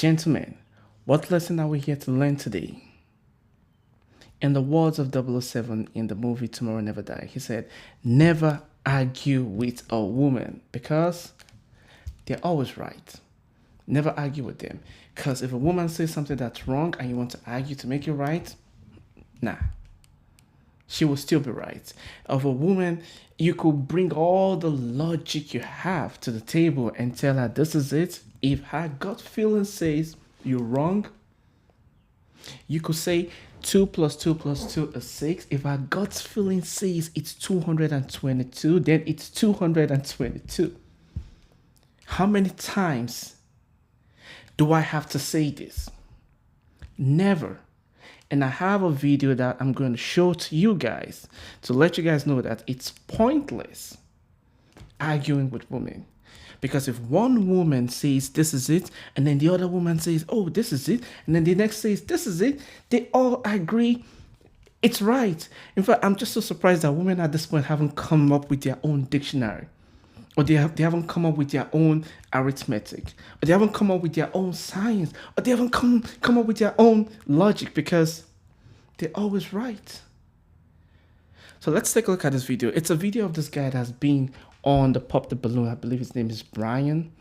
Gentlemen, what lesson are we here to learn today? In the words of 007 in the movie Tomorrow Never Die, he said, never argue with a woman because they're always right. Never argue with them. Because if a woman says something that's wrong and you want to argue to make it right, nah. She will still be right. Of a woman, you could bring all the logic you have to the table and tell her this is it. If her gut feeling says you're wrong, you could say 2 plus 2 plus 2 is 6. If her gut feeling says it's 222, then it's 222. How many times do I have to say this? Never. And I have a video that I'm going to show to you guys to let you guys know that it's pointless arguing with women. Because if one woman says this is it, and then the other woman says, oh, this is it, and then the next says this is it, they all agree it's right. In fact, I'm just so surprised that women at this point haven't come up with their own dictionary. Or they haven't come up with their own arithmetic. Or they haven't come up with their own science. Or they haven't come up with their own logic because they're always right. So let's take a look at this video. It's a video of this guy that's been on the Pop the Balloon. I believe his name is Bryan.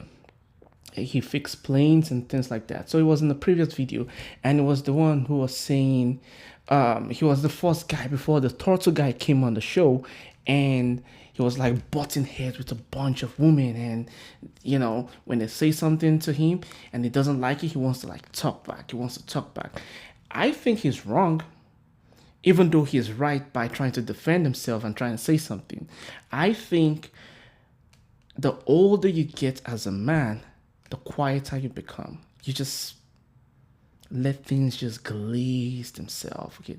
He fixed planes and things like that. So he was in the previous video. And it was the one who was saying, he was the first guy before the turtle guy came on the show. And he was like butting heads with a bunch of women, and you know, when they say something to him and he doesn't like it, he wants to like talk back. I think he's wrong, even though he's right by trying to defend himself and trying to say something. I think the older you get as a man, the quieter you become. You just let things just glaze themselves. Okay,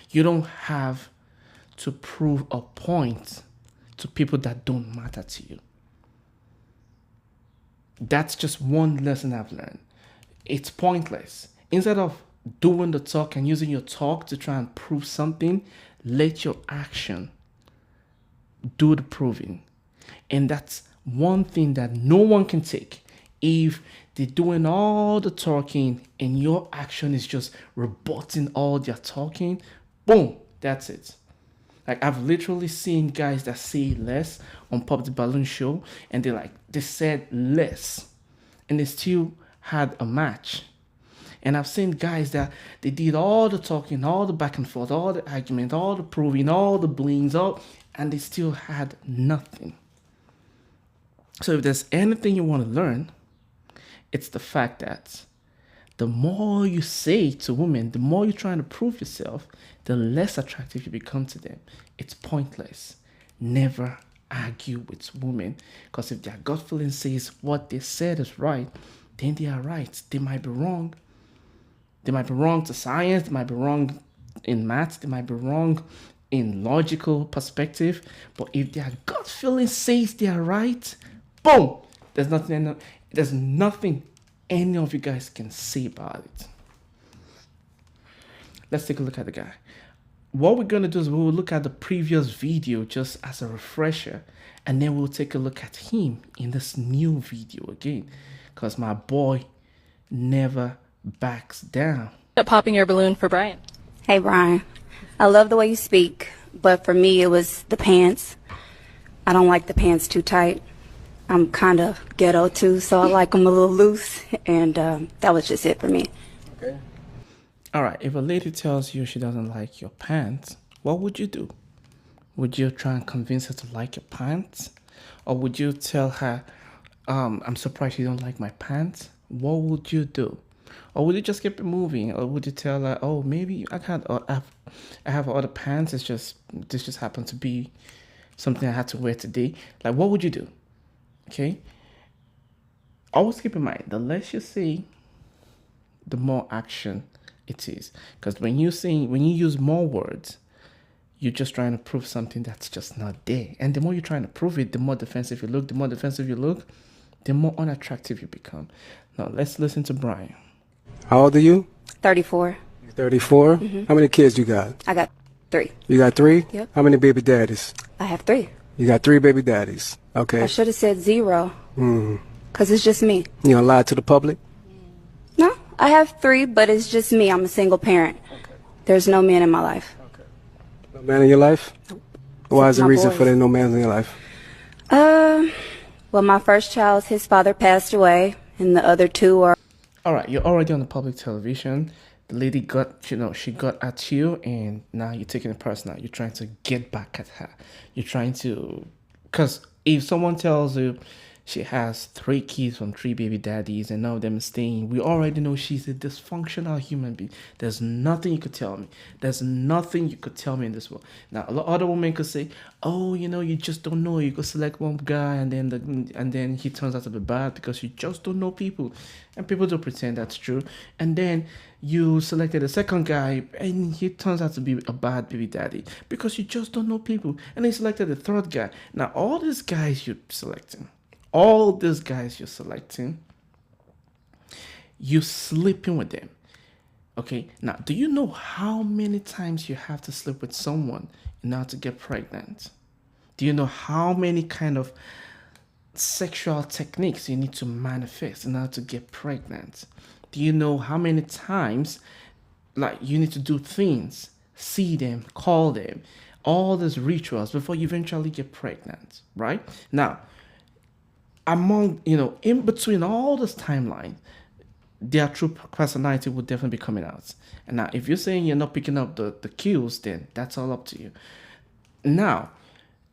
you don't have to prove a point to people that don't matter to you. That's just one lesson I've learned. It's pointless. Instead of doing the talk and using your talk to try and prove something, let your action do the proving. And that's one thing that no one can take. If they're doing all the talking and your action is just rebutting all their talking, boom, that's it. Like, I've literally seen guys that say less on Pop the Balloon show, and they said less, and they still had a match. And I've seen guys that they did all the talking, all the back and forth, all the argument, all the proving, all the blings, and they still had nothing. So if there's anything you want to learn, it's the fact that the more you say to women, the more you're trying to prove yourself, the less attractive you become to them. It's pointless. Never argue with women, because if their gut feeling says what they said is right, then they are right. They might be wrong. They might be wrong to science. They might be wrong in maths. They might be wrong in logical perspective. But if their gut feeling says they are right, boom! There's nothing any of you guys can say about it. Let's take a look at the guy. What we're going to do is we will look at the previous video just as a refresher, and then we'll take a look at him in this new video again, because my boy never backs down. Popping your balloon for Bryan. Hey Bryan, I love the way you speak, but for me it was the pants. I don't like the pants too tight. I'm kind of ghetto too, so I like them a little loose, and that was just it for me. Okay. All right, if a lady tells you she doesn't like your pants, what would you do? Would you try and convince her to like your pants? Or would you tell her, I'm surprised you don't like my pants? What would you do? Or would you just keep it moving? Or would you tell her, oh, maybe I have other pants, this just happened to be something I had to wear today? Like, what would you do? Okay? Always keep in mind, the less you say, the more action it is. Because when you use more words, you're just trying to prove something that's just not there. And the more you're trying to prove it, the more defensive you look. The more defensive you look, the more unattractive you become. Now, let's listen to Bryan. How old are you? 34. 34? Mm-hmm. How many kids you got? I got 3. You got 3? Yep. How many baby daddies? I have 3. You got 3 baby daddies. Okay. I should have said 0. Because it's just me. You gonna lie to the public? No, I have 3, but it's just me. I'm a single parent. There's no man in my life. No man in your life? Why is the My reason boys. for there no man in your life? Well, my first child, his father passed away, and the other 2 are. All right, you're already on the public television. The lady got, she got at you, and now you're taking it personal. You're trying to get back at her. You're trying to, because if someone tells you she has 3 kids from 3 baby daddies and none of them is staying, we already know she's a dysfunctional human being. There's nothing you could tell me. There's nothing you could tell me in this world. Now, a lot of other women could say, "Oh, you just don't know. You could select one guy and then he turns out to be bad because you just don't know people." And people do pretend that's true. And then you selected a second guy and he turns out to be a bad baby daddy because you just don't know people. And then you selected the third guy. Now, all these guys you're selecting, you sleeping with them. Okay, now do you know how many times you have to sleep with someone in order to get pregnant? Do you know how many kind of sexual techniques you need to manifest in order to get pregnant? Do you know how many times like you need to do things, see them, call them, all these rituals before you eventually get pregnant, right? Now, among, in between all this timeline, their true personality will definitely be coming out. And now, if you're saying you're not picking up the cues, then that's all up to you. Now,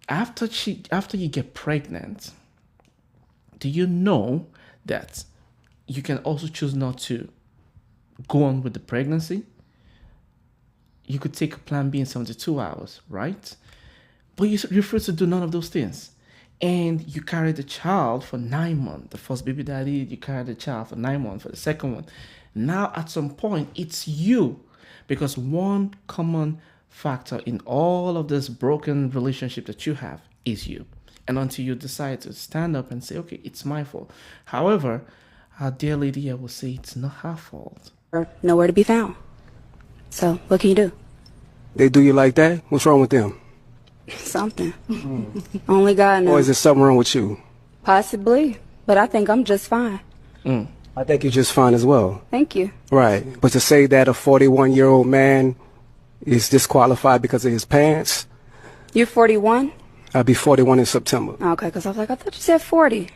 after you get pregnant, do you know that you can also choose not to go on with the pregnancy? You could take a plan B in 72 hours, right? But you refuse to do none of those things. And you carry the child for 9 months. The first baby daddy, you carry the child for 9 months for the second one. Now, at some point, it's you. Because one common factor in all of this broken relationship that you have is you. And until you decide to stand up and say, okay, it's my fault. However, our dear lady here will say it's not her fault. Nowhere to be found. So, what can you do? They do you like that? What's wrong with them? Something. Only God knows. Or is there something wrong with you? Possibly, but I think I'm just fine. I think you're just fine as well. Thank you. Right. But to say that a 41-year-old man is disqualified because of his pants, You're 41? I'll be 41 in September. Okay, because I was like, I thought you said 40.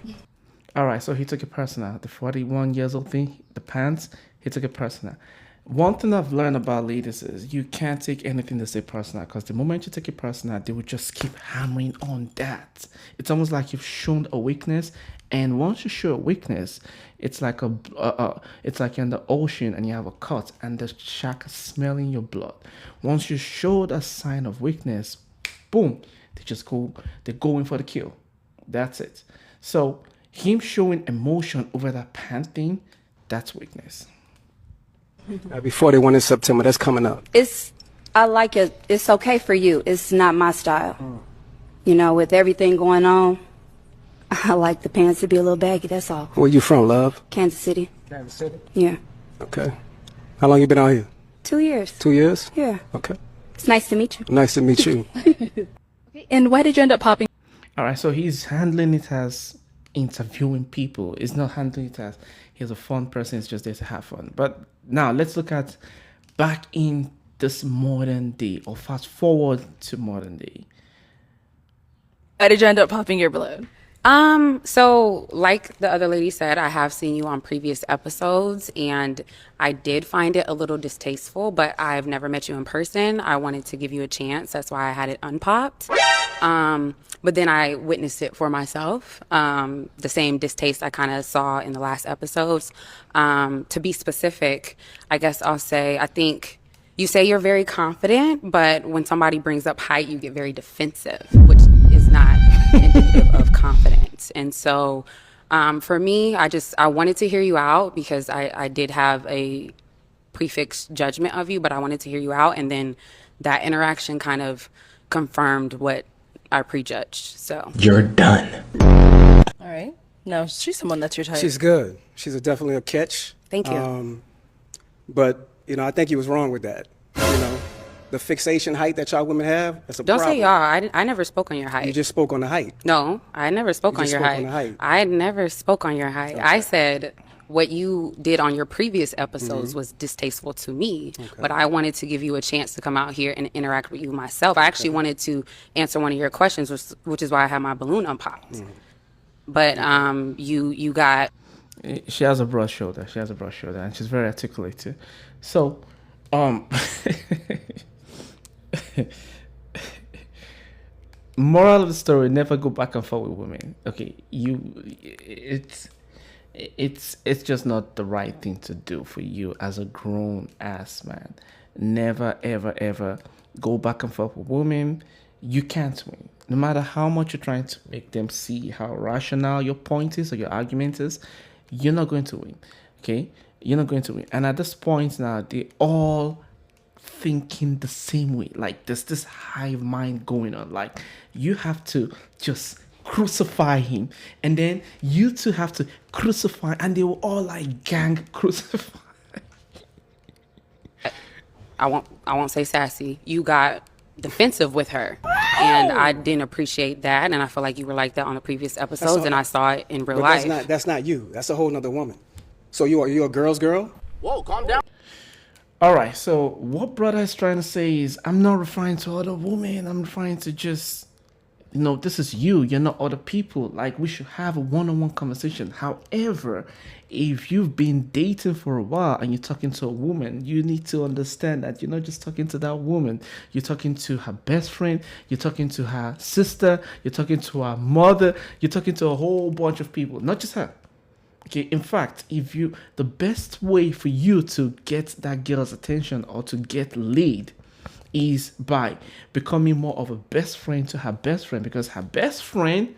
All right, so he took it personal. The 41 years old thing, the pants, he took it personal. One thing I've learned about ladies is you can't take anything they say personal, because the moment you take it personal, they will just keep hammering on that. It's almost like you've shown a weakness, and once you show a weakness, it's like it's like you're in the ocean and you have a cut, and the shark is smelling your blood. Once you show a sign of weakness, boom, they're going for the kill. That's it. So him showing emotion over that pant thing, that's weakness. I'll be 41 in September. That's coming up. I like it. It's okay for you. It's not my style. With everything going on, I like the pants to be a little baggy, that's all. Where you from, love? Kansas City. Kansas City? Yeah. Okay. How long you been out here? 2 years. 2 years? Yeah. Okay. It's nice to meet you. Nice to meet you. And why did you end up popping? All right, so he's handling it as interviewing people. He's not handling it as he's a fun person. He's just there to have fun. But now let's look at back in this modern day, or fast forward to modern day. Why did you end up popping your balloon? So like the other lady said, I have seen you on previous episodes and I did find it a little distasteful, but I've never met you in person. I wanted to give you a chance. That's why I had it unpopped. But then I witnessed it for myself. The same distaste I kind of saw in the last episodes. To be specific, I guess I'll say, I think you say you're very confident, but when somebody brings up height, you get very defensive, which is not indicative of confidence. And so for me, I wanted to hear you out because I did have a prefixed judgment of you, but I wanted to hear you out. And then that interaction kind of confirmed what I prejudged. So you're done. All right. No, she's someone that's your type. She's good. She's definitely a catch. thank you. But, I think you was wrong with that. The fixation height that y'all women have, that's a Don't problem. say y'all. I never spoke on your height. You just spoke on the height. No, I never spoke You on just your spoke height. on the height. I never spoke on your height. I said what you did on your previous episodes was distasteful to me, but I wanted to give you a chance to come out here and interact with you myself. I actually wanted to answer one of your questions, which is why I had my balloon unpopped. But you got She has a broad shoulder. She has a broad shoulder, and she's very articulate too. So, um, moral of the story: never go back and forth with women. Okay, it's just not the right thing to do for you as a grown ass man. Never ever ever go back and forth with women. You can't win. No matter how much you're trying to make them see how rational your point is or your argument is, you're not going to win. Okay? You're not going to win. And at this point now, they all thinking the same way. Like there's this hive mind going on. Like you have to just crucify him, and then you two have to crucify, and they will all like gang crucify. I won't say sassy. You got defensive with her, and I didn't appreciate that. And I feel like you were like that on the previous episodes, and I saw it in real life. That's not you. That's a whole nother woman. So you a girl's girl? Whoa, calm down. All right. So what brother is trying to say is, I'm not referring to other women. I'm referring to just, this is you. You're not other people. Like we should have a one-on-one conversation. However, if you've been dating for a while and you're talking to a woman, you need to understand that you're not just talking to that woman. You're talking to her best friend. You're talking to her sister. You're talking to her mother. You're talking to a whole bunch of people, not just her. Okay. In fact, the best way for you to get that girl's attention or to get laid is by becoming more of a best friend to her best friend, because her best friend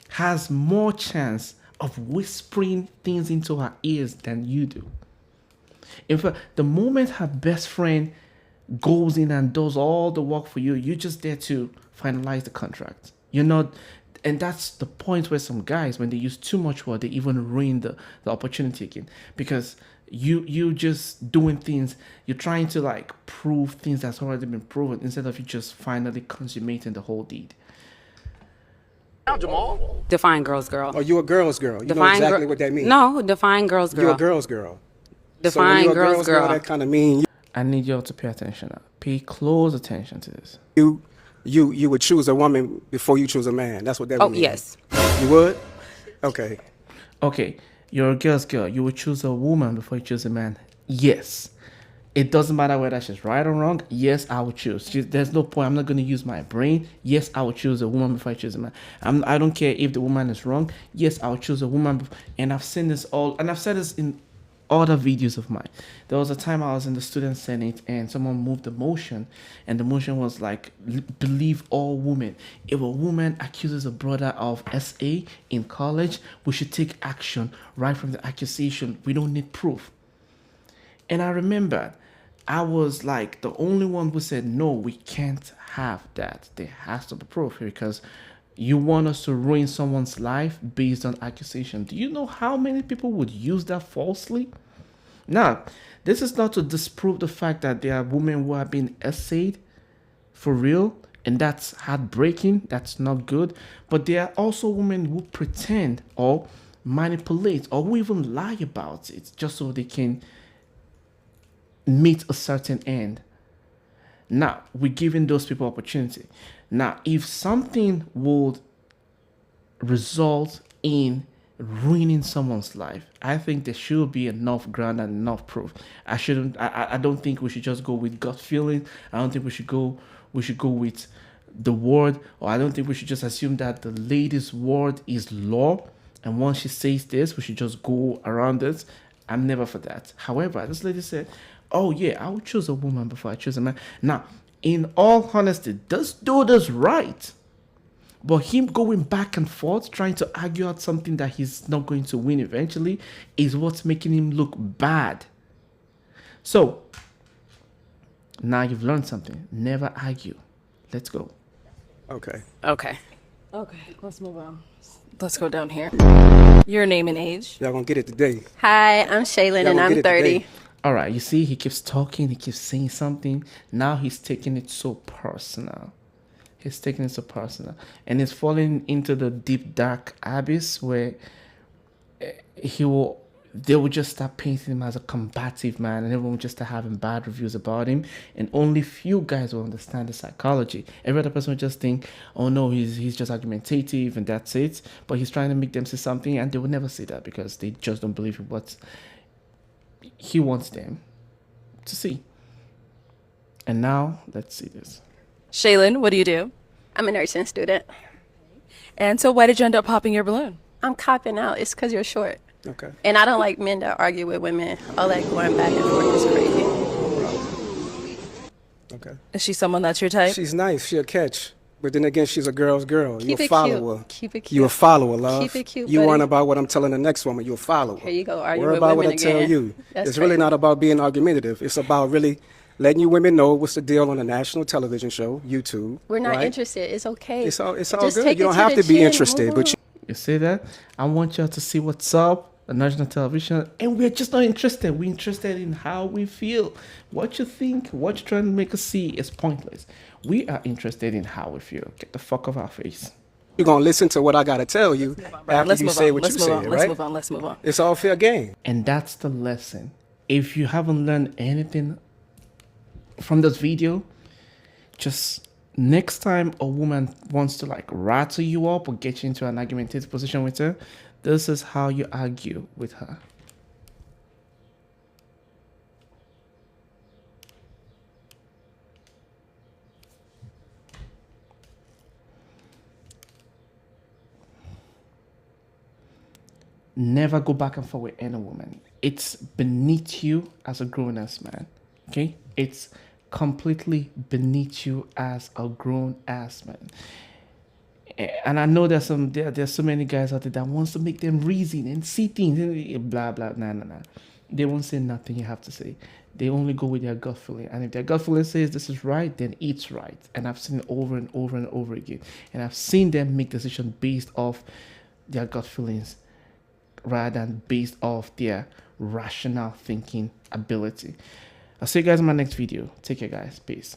has more chance of whispering things into her ears than you do. In fact, the moment her best friend goes in and does all the work for you, you're just there to finalize the contract. You're not, and that's the point where some guys, when they use too much word, they even ruin the opportunity again, because you just doing things, you're trying to like prove things that's already been proven instead of you just finally consummating the whole deed. Now, Jamal. Define girl's girl. Oh, you a girl's girl. You know exactly what that means. No, define girl's girl. You're a girl's girl. Define so when you're girl's girl. That kind of mean I need y'all to pay attention now. Pay close attention to this. you would choose a woman before you choose a man. That's what that would mean. Yes. You would? Okay. Okay, you're a girl's girl. You would choose a woman before you choose a man. Yes. It doesn't matter whether she's right or wrong. Yes, I would choose. There's no point. I'm not going to use my brain. Yes, I would choose a woman before I choose a man. I don't care if the woman is wrong. Yes, I would choose a woman. And I've seen this all, and I've said this in other videos of mine. There was a time I was in the student senate and someone moved the motion, and the motion was like, believe all women. If a woman accuses a brother of SA in college, we should take action right from the accusation. We don't need proof. And I remember I was like the only one who said, no, we can't have that. There has to be proof here, because you want us to ruin someone's life based on accusation. Do you know how many people would use that falsely? Now, this is not to disprove the fact that there are women who are being essayed for real, and that's heartbreaking. That's not good. But there are also women who pretend or manipulate or who even lie about it just so they can meet a certain end. Now, we're giving those people opportunity. Now, if something would result in ruining someone's life, I think there should be enough ground and enough proof. I don't think we should just go with gut feeling. I don't think we should go with the word, or I don't think we should just assume that the lady's word is law, and once she says this, we should just go around it. I'm never for that. However, this lady said, oh yeah, I would choose a woman before I choose a man. Now, in all honesty, this dude is right. But him going back and forth, trying to argue out something that he's not going to win eventually, is what's making him look bad. So, now you've learned something. Never argue. Let's go. Okay. Okay. Okay, let's move on. Let's go down here. Your name and age. Y'all gonna get it today. Hi, I'm Shaylin and I'm 30. All right, you see, he keeps talking, he keeps saying something. Now he's taking it so personal. He's taking it so personal. And he's falling into the deep, dark abyss where he will they would just start painting him as a combative man, and everyone would just start having bad reviews about him, and only few guys will understand the psychology. Every other person would just think, oh no, he's just argumentative and that's it, but he's trying to make them say something, and they would never say that because they just don't believe in what he wants them to see. And now let's see this. Shaylin, what do you do? I'm a nursing student. And so why did you end up popping your balloon? I'm copping out. It's because you're short. Okay. And I don't like men that argue with women. All that going back and forth is crazy. Okay. Is she someone that's your type? She's nice. She'll catch. But then again, she's a girl's girl. Keep You'll it follow her. cute. Keep it cute. You'll follow her, love. Keep it cute, You buddy. worry about what I'm telling the next woman. You'll follow her. Here you go, argue Worry with about women what I tell again. you. That's It's really crazy. not about being argumentative. It's about really letting you women know what's the deal on a national television show, YouTube. We're not right? interested. It's okay. It's all Just good. take You it don't have the to be chin, interested, move but on. You see that? I want y'all to see what's up on national television, and we're just not interested. We're interested in how we feel. What you think, what you're trying to make us see is pointless. We are interested in how we feel. Get the fuck off our face. you're going to listen to what I got to tell you after Let's you move say on. what Let's you move said, on. right? Let's move on. Let's move on. It's all fair game. And that's the lesson. If you haven't learned anything from this video, just next time a woman wants to like rattle you up or get you into an argumentative position with her, this is how you argue with her. Never go back and forth with any woman. It's beneath you as a grown-ass man. Okay? It's completely beneath you as a grown-ass man. And I know there's so many guys out there that wants to make them reason and see things, blah, blah, nah. They won't say nothing you have to say. They only go with their gut feeling. And if their gut feeling says this is right, then it's right. And I've seen it over and over and over again. And I've seen them make decisions based off their gut feelings rather than based off their rational thinking ability. I'll see you guys in my next video. Take care, guys. Peace.